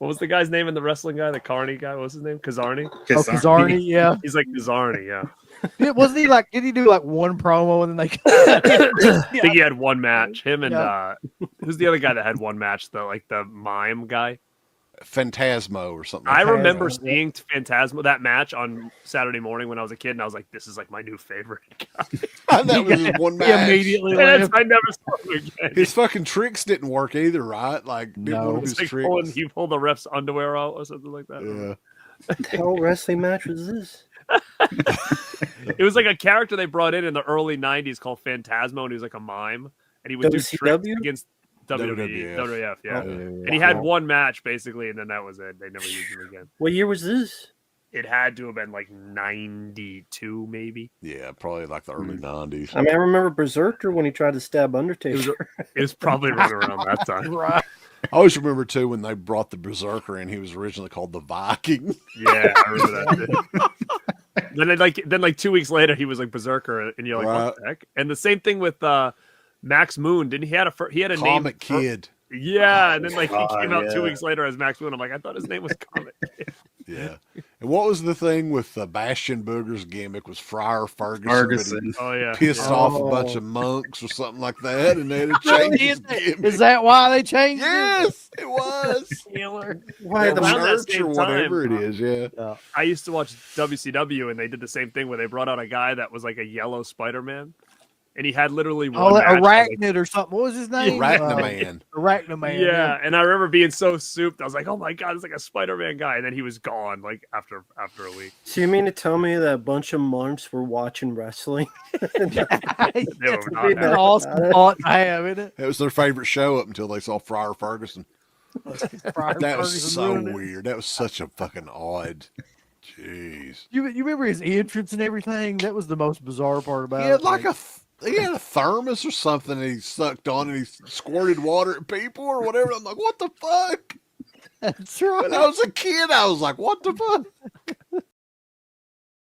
What was the guy's name in the wrestling guy? The Carney guy? What was his name? Kazarni? Oh, Kazarni, yeah. He's like Kazarni, yeah. Wasn't he like? Did he do like one promo and then they? I think he had one match. Him and who's the other guy that had one match though? Like the mime guy. Phantasmo or something. I remember seeing Phantasmo that match on Saturday morning when I was a kid, and I was like, "This is like my new favorite guy." That was his one match. Immediately, I never saw him again. His fucking tricks didn't work either, right? Like, no, one of his tricks. He pulled the ref's underwear out or something like that. Yeah. What the hell wrestling match was this? It was like a character they brought in the early '90s called Phantasmo, and he was like a mime, and he would do tricks against WWF, yeah. And he had one match basically, and then that was it. They never used him again. What year was this? It had to have been like 92, maybe. Yeah, probably like the early 90s. I mean, I remember Berserker when he tried to stab Undertaker. It was probably right around that time. Right. I always remember too when they brought the Berserker in. He was originally called the Viking. Yeah, I remember that too. Then 2 weeks later, he was like Berserker, and you're like, what the heck? And the same thing with Max Moon. Didn't he had a name? Comic Kid. Yeah, and then he came out 2 weeks later as Max Moon. I'm like, I thought his name was Comic Kid. Yeah. And what was the thing with Bastion Booger's gimmick was Friar Ferguson. Oh yeah, pissed off a bunch of monks or something like that, and they had to change his gimmick. Is that why they changed Yes, it was. Why the church or whatever it is, yeah. I used to watch WCW, and they did the same thing where they brought out a guy that was like a yellow Spider-Man. And he had literally one match. Arachnid or something. What was his name? Arachnaman. Arachnaman. Yeah, and I remember being so souped. I was like, "Oh my god, it's like a Spider-Man guy." And then he was gone, like after a week. So you mean to tell me that a bunch of monks were watching wrestling? Awesome thought I have, isn't it? It was their favorite show up until they saw Friar Ferguson. That was so weird. That was such a fucking odd. Jeez. You remember his entrance and everything? That was the most bizarre part about it. He had a thermos or something and he sucked on and he squirted water at people or whatever. I'm like, what the fuck? That's right. When I was a kid, I was like, what the fuck?